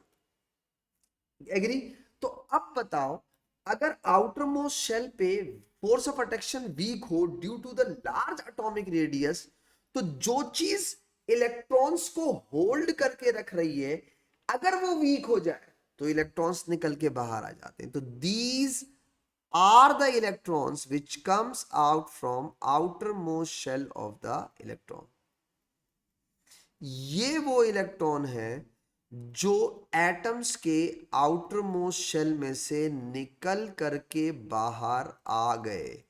एग्री। तो अब बताओ, अगर आउटर मोस्ट शेल पे फोर्स ऑफ अट्रैक्शन वीक हो due to the large atomic radius, तो जो चीज इलेक्ट्रॉन्स को होल्ड करके रख रही है, अगर वो वीक हो जाए तो इलेक्ट्रॉन्स निकल के बाहर आ जाते हैं। तो these are the electrons which comes out from outermost shell of the electron. ये वो इलेक्ट्रॉन है जो एटम्स के आउटर मोस्ट शेल में से निकल करके बाहर आ गए।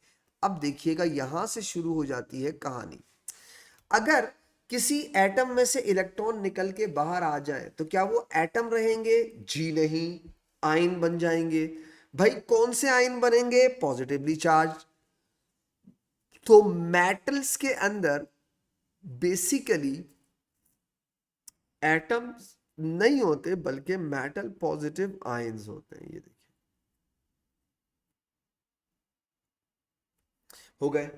अब देखिएगा, यहां से शुरू हो जाती है कहानी। अगर किसी एटम में से इलेक्ट्रॉन निकल के बाहर आ जाए तो क्या वो एटम रहेंगे, जी नहीं, आयन बन जाएंगे। भाई कौन से आयन बनेंगे, पॉजिटिवली चार्ज। तो मेटल्स के अंदर बेसिकली एटम्स नहीं होते, बल्कि मेटल पॉजिटिव आयंस होते हैं। ये देखिए, हो गए।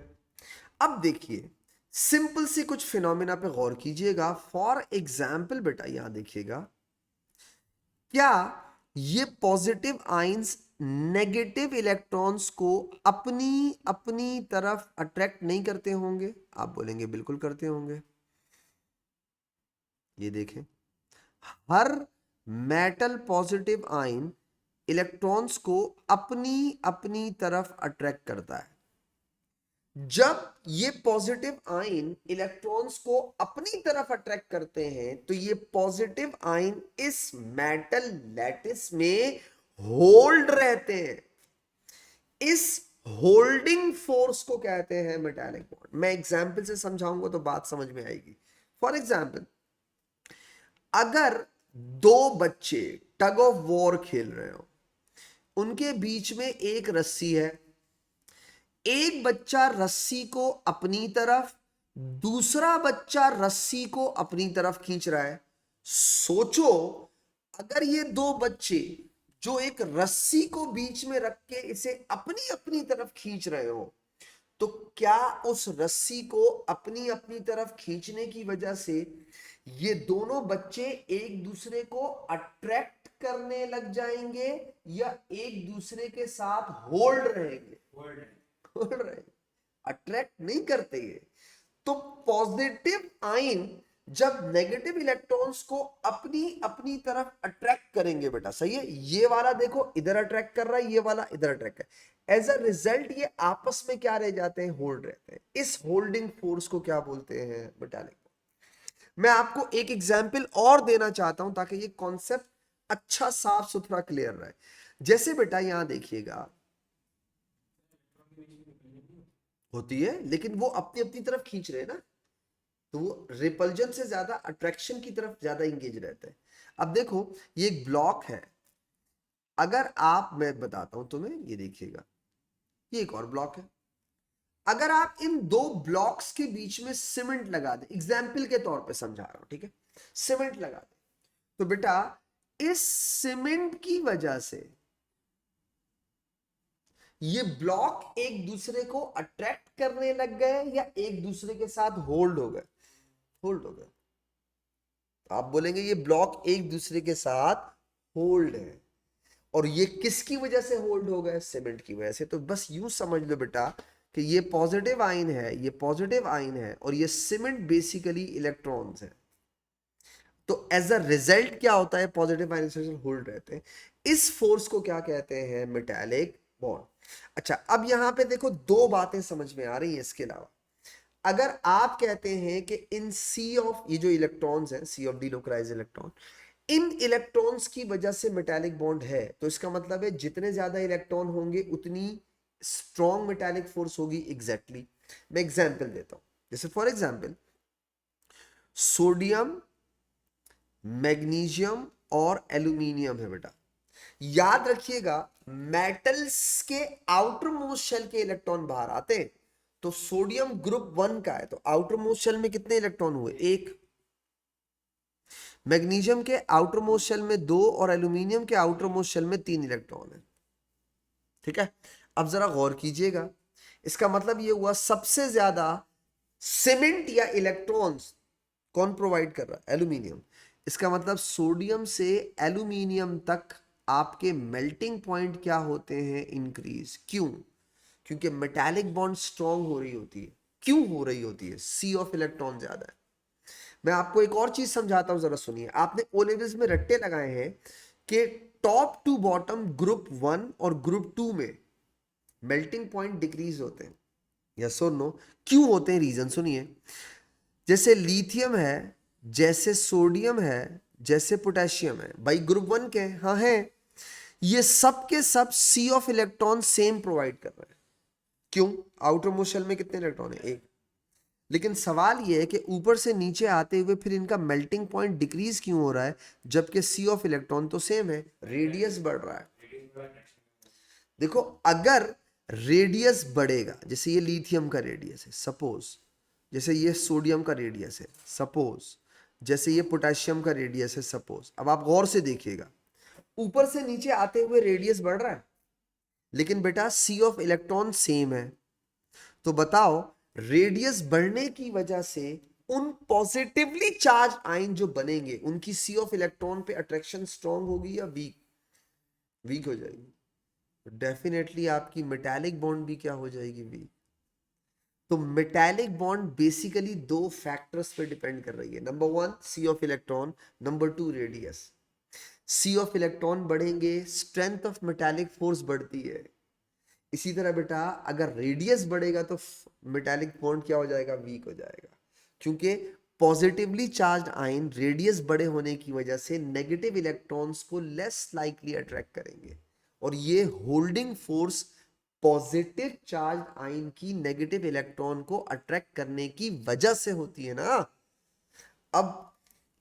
अब देखिए, सिंपल सी कुछ फिनोमिना पे गौर कीजिएगा। फॉर एग्जाम्पल बेटा, यहां देखिएगा, क्या ये पॉजिटिव आयंस नेगेटिव इलेक्ट्रॉन्स को अपनी अपनी तरफ अट्रैक्ट नहीं करते होंगे, आप बोलेंगे बिल्कुल करते होंगे। ये देखें, हर मेटल पॉजिटिव आयन इलेक्ट्रॉन्स को अपनी अपनी तरफ अट्रैक्ट करता है। जब ये पॉजिटिव आयन इलेक्ट्रॉन्स को अपनी तरफ अट्रैक्ट करते हैं, तो ये पॉजिटिव आयन इस मेटल लैटिस में होल्ड रहते हैं। इस होल्डिंग फोर्स को कहते हैं मेटालिक बॉन्ड। मैं एग्जांपल से समझाऊंगा तो बात समझ में आएगी। फॉर एग्जांपल, अगर दो बच्चे टग ऑफ वॉर खेल रहे हो, उनके बीच में एक रस्सी है, एक बच्चा रस्सी को अपनी तरफ, दूसरा बच्चा रस्सी को अपनी तरफ खींच रहा है। सोचो, अगर ये दो बच्चे जो एक रस्सी को बीच में रख के इसे अपनी अपनी तरफ खींच रहे हो, तो क्या उस रस्सी को अपनी अपनी तरफ खींचने की वजह से ये दोनों बच्चे एक दूसरे को अट्रैक्ट करने लग जाएंगे या एक दूसरे के साथ होल्ड रहेंगे? होल्ड रहेंगे, अट्रैक्ट नहीं करते ये। तो पॉजिटिव आयन जब नेगेटिव इलेक्ट्रॉन्स को अपनी अपनी तरफ अट्रैक्ट करेंगे, बेटा सही है, ये वाला देखो इधर अट्रैक्ट कर रहा है, ये वाला इधर अट्रैक्ट कर, एज अ रिजल्ट ये आपस में क्या रह जाते हैं? होल्ड रहते हैं। इस होल्डिंग फोर्स को क्या बोलते हैं? मेटालिक। मैं आपको एक एग्जाम्पल और देना चाहता हूं ताकि ये कॉन्सेप्ट अच्छा साफ सुथरा क्लियर रहे। जैसे बेटा यहां देखिएगा, होती है, लेकिन वो अपनी अपनी तरफ खींच रहे हैं ना, तो वो रिपल्जन से ज्यादा अट्रैक्शन की तरफ ज्यादा इंगेज रहता है। अब देखो, ये एक ब्लॉक है, अगर आप, मैं बताता हूं तुम्हें, ये देखिएगा, ये एक और ब्लॉक है। अगर आप इन दो ब्लॉक्स के बीच में सीमेंट लगा दे, एग्जाम्पल के तौर पे समझा रहा हूं, ठीक है, सीमेंट लगा दे, तो बेटा इस सीमेंट की वजह से ये ब्लॉक एक दूसरे को अट्रैक्ट करने लग गए या एक दूसरे के साथ होल्ड हो गए? होल्ड हो गए। आप बोलेंगे ये ब्लॉक एक दूसरे के साथ होल्ड है, और ये किसकी वजह से होल्ड हो गए? सीमेंट की वजह से। तो बस यूं समझ लो बेटा कि ये पॉजिटिव आयन है, ये पॉजिटिव आयन है, और ये सीमेंट बेसिकली इलेक्ट्रॉन्स है। तो एज अ रिजल्ट क्या होता है? पॉजिटिव आयन होल्ड रहते हैं। इस फोर्स को क्या कहते हैं? Metallic bond. अच्छा, अब यहां पे देखो, दो बातें समझ में आ रही है इसके अलावा। अगर आप कहते हैं कि इन सी ऑफ, ये जो इलेक्ट्रॉन्स हैं, सी ऑफ डिलोकराइज इलेक्ट्रॉन, इन इलेक्ट्रॉन्स की वजह से मेटालिक बॉन्ड है, तो इसका मतलब है जितने ज्यादा इलेक्ट्रॉन होंगे उतनी स्ट्रॉन्ग मेटालिक फोर्स होगी। एग्जैक्टली मैं एग्जांपल देता हूं, जैसे फॉर एग्जांपल सोडियम, मैग्नीशियम और एल्यूमिनियम है बेटा। याद रखिएगा, मेटल्स के आउटर मोस्ट शेल के इलेक्ट्रॉन बाहर आते हैं। तो सोडियम ग्रुप 1 का है, तो आउटर मोस्ट शेल में कितने इलेक्ट्रॉन हुए? एक। मैग्नीशियम के आउटर मोस्ट शेल में 2 और एल्यूमिनियम के आउटर मोस्ट शेल में 3 इलेक्ट्रॉन है। ठीक है, अब जरा गौर कीजिएगा, इसका मतलब ये हुआ सबसे ज्यादा सीमेंट या इलेक्ट्रॉन्स कौन प्रोवाइड कर रहा है? एल्यूमिनियम। इसका मतलब सोडियम से एल्यूमिनियम तक आपके मेल्टिंग पॉइंट क्या होते हैं? इंक्रीज। क्यों? क्योंकि मेटालिक बॉन्ड स्ट्रांग हो रही होती है। क्यों हो रही होती है? सी ऑफ इलेक्ट्रॉन ज्यादा है। मैं आपको एक और चीज समझाता हूं, जरा सुनिए। आपने ओ लेवल्स में रट्टे लगाए हैं कि टॉप टू बॉटम ग्रुप 1 और ग्रुप 2 में मेल्टिंग पॉइंट डिक्रीज होते हैं। यस और नो? क्यों होते हैं? रीजन सुनिए। जैसे लिथियम है, जैसे सोडियम है, जैसे पोटेशियम है, भाई ग्रुप 1 के, हाँ है, ये सब के सब सी ऑफ इलेक्ट्रॉन सेम प्रोवाइड कर रहे हैं। क्यों? आउटर मोस्ट शेल में कितने इलेक्ट्रॉन है? एक। लेकिन सवाल यह है कि ऊपर से नीचे आते हुए फिर इनका मेल्टिंग पॉइंट डिक्रीज क्यों हो रहा है, जबकि सी ऑफ इलेक्ट्रॉन तो सेम है, रेडियस बढ़ रहा है। देखो, अगर रेडियस बढ़ेगा, जैसे ये लिथियम का रेडियस है सपोज, जैसे ये सोडियम का रेडियस है सपोज, जैसे ये पोटेशियम का रेडियस है सपोज, अब आप गौर से देखिएगा, ऊपर से नीचे आते हुए रेडियस बढ़ रहा है, लेकिन बेटा सी ऑफ इलेक्ट्रॉन सेम है। तो बताओ, रेडियस बढ़ने की वजह से उन पॉजिटिवली चार्ज आयन जो बनेंगे, उनकी सी ऑफ इलेक्ट्रॉन पे अट्रैक्शन स्ट्रांग होगी या वीक? वीक हो जाएगी। तो डेफिनेटली आपकी मेटालिक बॉन्ड भी क्या हो जाएगी? वीक। तो मेटालिक बॉन्ड बेसिकली दो फैक्टर्स पे डिपेंड कर रही है। Number 1 sea of electron, number 2 radius. Sea of electron बढ़ेंगे, स्ट्रेंथ ऑफ मेटालिक फोर्स बढ़ती है। इसी तरह बेटा अगर रेडियस बढ़ेगा तो मेटालिक बॉन्ड क्या हो जाएगा, वीक हो जाएगा, क्योंकि पॉजिटिवली चार्ज आयन रेडियस बड़े होने की वजह से नेगेटिव इलेक्ट्रॉन्स को लेस लाइकली अट्रैक्ट करेंगे, और ये holding force positive charge ion की नेगेटिव इलेक्ट्रॉन को अट्रैक्ट करने की वजह से होती है ना। अब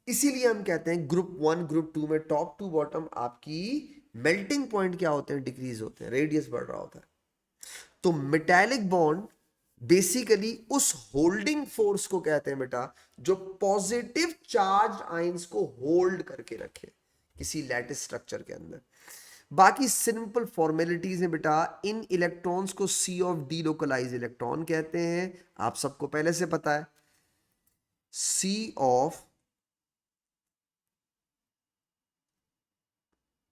इसीलिए हम कहते हैं ग्रुप वन ग्रुप टू में टॉप टू बॉटम आपकी मेल्टिंग पॉइंट क्या होते हैं, डिक्रीज होते हैं, रेडियस बढ़ रहा होता है। तो मेटालिक बॉन्ड बेसिकली उस होल्डिंग फोर्स को कहते हैं बेटा जो पॉजिटिव चार्ज आयंस को होल्ड करके रखे किसी लैटिस स्ट्रक्चर के अंदर। बाकी सिंपल फॉर्मेलिटीज हैं बेटा। इन इलेक्ट्रॉन्स को सी ऑफ डी लोकलाइज इलेक्ट्रॉन कहते हैं, आप सबको पहले से पता है। सी ऑफ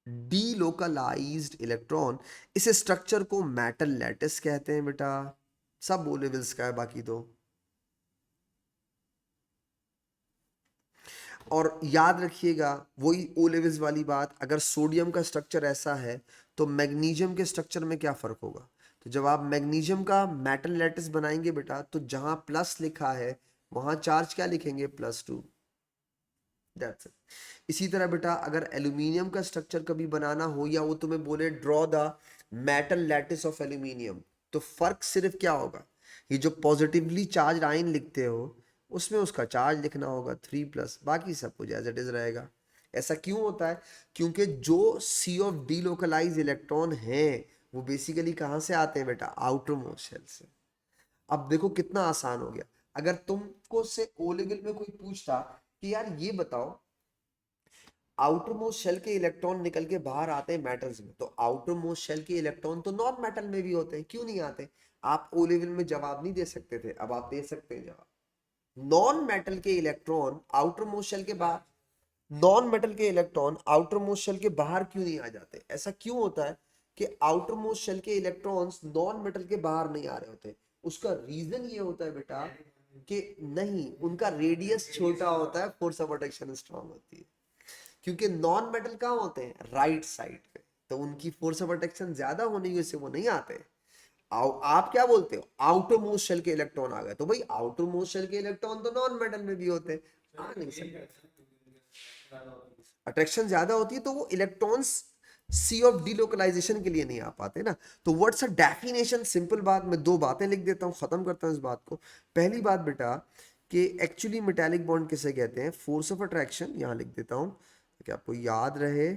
डीलोकलाइज्ड इलेक्ट्रॉन, इस स्ट्रक्चर को मेटल लैटिस कहते हैं बेटा। सब ओ लेवल्स का है बाकी तो। और याद रखिएगा वही ओ लेवल्स वाली बात, अगर सोडियम का स्ट्रक्चर ऐसा है तो मैग्नीशियम के स्ट्रक्चर में क्या फर्क होगा। तो जब आप मैग्नीशियम का मेटल लैटिस बनाएंगे बेटा तो जहां प्लस लिखा है वहां चार्ज क्या लिखेंगे, +2। That's it. इसी तरह बेटा अगर एल्यूमिनियम का स्ट्रक्चर कभी बनाना हो या वो तुम्हें बोले draw the metal lattice of aluminium, तो फर्क सिर्फ क्या होगा, ये जो पॉजिटिवली चार्ज आयन लिखते हो उसमें उसका चार्ज लिखना होगा 3+, बाकी सब कुछ एज इट इज रहेगा। ऐसा क्यों होता है, क्योंकि जो सी ऑफ डी लोकलाइज इलेक्ट्रॉन है वो बेसिकली कहाँ से आते हैं बेटा, आउटर मोस्ट शेल से। अब देखो कितना आसान हो गया। अगर तुमको से ओ लेवल में कोई पूछता कि यार ये बताओ आउटर मोस्ट शेल के इलेक्ट्रॉन निकल के बाहर आते हैं मेटल्स में, तो आउटर मोस्ट शेल के इलेक्ट्रॉन तो नॉन मेटल में भी होते हैं, क्यों नहीं आते। आप ओ लेवल में जवाब नहीं दे सकते थे, अब आप दे सकते हैं जवाब। नॉन मेटल के इलेक्ट्रॉन आउटर मोस्ट शेल के बाहर, नॉन मेटल के इलेक्ट्रॉन आउटर मोस्ट शेल के बाहर क्यों नहीं आ जाते। ऐसा क्यों होता है कि आउटर मोस्ट शेल के इलेक्ट्रॉन्स नॉन मेटल के बाहर नहीं आ रहे होते। उसका रीजन ये होता है बेटा कि नहीं, उनका रेडियस छोटा होता है, फोर्स ऑफ अट्रैक्शन स्ट्रांग होती है। क्योंकि नॉन मेटल कहाँ होते हैं, राइट साइड पे, तो उनकी फोर्स ऑफ अट्रैक्शन ज्यादा होने की वजह से वो नहीं आते। आप क्या बोलते हो, आउटर मोस्ट शेल के इलेक्ट्रॉन आ गए, तो भाई आउटर मोस्ट शेल के इलेक्ट्रॉन तो नॉन मेटल में भी होते हैं, आ नहीं सकते। अट्रैक्शन ज्यादा होती है तो वो इलेक्ट्रॉन्स सी ऑफ डीलोकलाइजेशन के लिए नहीं आ पाते ना। तो व्हाट्स अ डेफिनेशन, सिंपल बात, मैं दो बातें लिख देता हूँ, खत्म करता हूँ इस बात को। पहली बात बेटा कि एक्चुअली मेटालिक बॉन्ड किसे कहते हैं, फोर्स ऑफ अट्रैक्शन, यहां लिख देता हूं ताकि आपको याद रहे।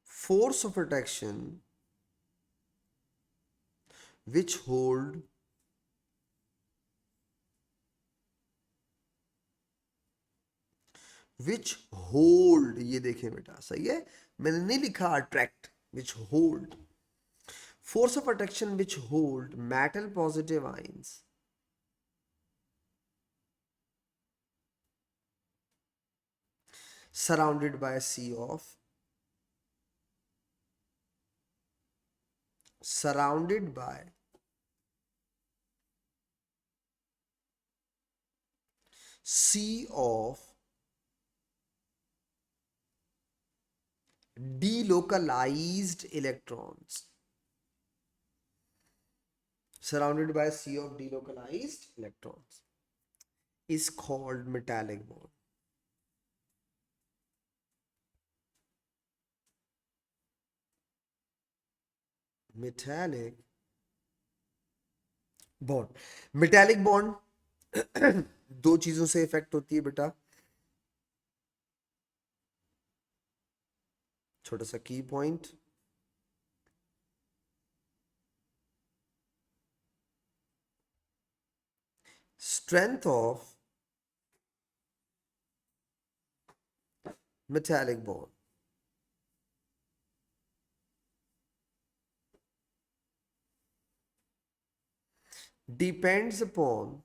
Force of attraction which hold which hold, ये देखें बेटा सही है, मैंने नहीं लिखा attract, which hold, force of attraction which hold metal positive ions surrounded by a sea of, surrounded by sea of delocalized electrons, surrounded by a sea of delocalized electrons is called metallic bond. Metallic bond, metallic bond दो चीजों से effect होती है बेटा, छोटा सा की point, strength of metallic bond depends upon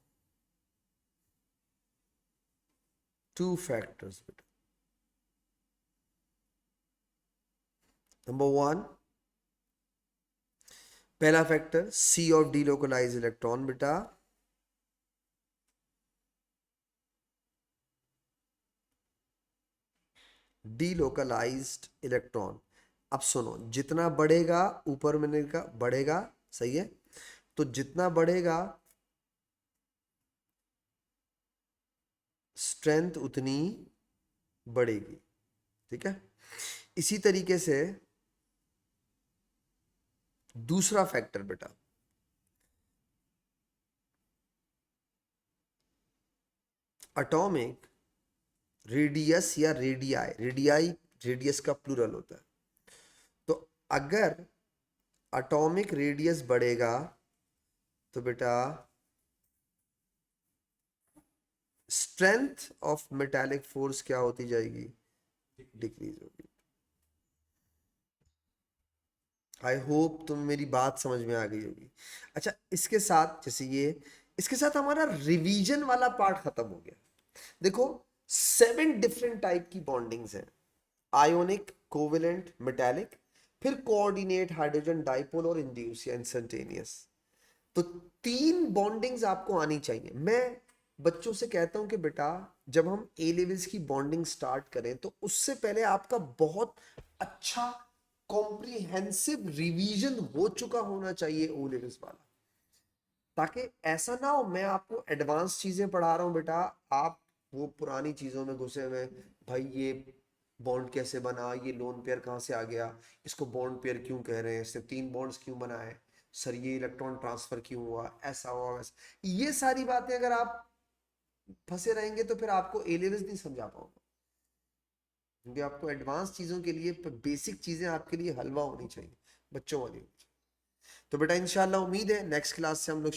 two factors. Number one, पहला factor sea of delocalise electron बेटा, डीलोकलाइज्ड इलेक्ट्रॉन। अब सुनो, जितना बढ़ेगा ऊपर में का बढ़ेगा, सही है, तो जितना बढ़ेगा स्ट्रेंथ उतनी बढ़ेगी, ठीक है। इसी तरीके से दूसरा फैक्टर बेटा, एटॉमिक रेडियस या रेडियाई, रेडियाई रेडियस का प्लूरल होता है। तो अगर एटॉमिक रेडियस बढ़ेगा तो बेटा स्ट्रेंथ ऑफ मेटालिक फोर्स क्या होती जाएगी, डिक्रीज होगी। आई होप तुम मेरी बात समझ में आ गई होगी। अच्छा, इसके साथ जैसे ये, इसके साथ हमारा रिवीजन वाला पार्ट खत्म हो गया। देखो 7 डिफरेंट टाइप की बॉन्डिंग्स हैं, आयोनिक, कोवेलेंट, मेटालिक, फिर कोऑर्डिनेट, हाइड्रोजन डाइपोल और इंड्यूस या इंस्टेंटेनियस। तो 3 बॉन्डिंग्स आपको आनी चाहिए। मैं बच्चों से कहता हूं कि बेटा जब हम ए लेवल्स की बॉन्डिंग स्टार्ट करें तो उससे पहले आपका बहुत अच्छा कॉम्प्रिहेंसिव रिवीजन हो चुका होना चाहिए ओ लेवल्स वाला, ताकि ऐसा ना हो मैं आपको एडवांस चीजें पढ़ा रहा हूं बेटा, आप वो पुरानी चीजों में घुसे हुए, भाई ये बॉन्ड कैसे बना, ये लोन पेयर कहाँ से आ गया, इसको बॉन्ड पेयर क्यों कह रहे हैं, इसने 3 बॉन्ड्स क्यों बनाए, सर ये इलेक्ट्रॉन ट्रांसफर क्यों हुआ, ऐसा हुआ वैसा, ये सारी बातें अगर आप फंसे रहेंगे तो फिर आपको ए लेवल्स नहीं समझा पाओगे, क्योंकि आपको एडवांस चीजों के लिए बेसिक चीजें आपके लिए हलवा होनी चाहिए, बच्चों वाली। तो बेटा इंशाल्लाह उम्मीद है नेक्स्ट क्लास से हम लोग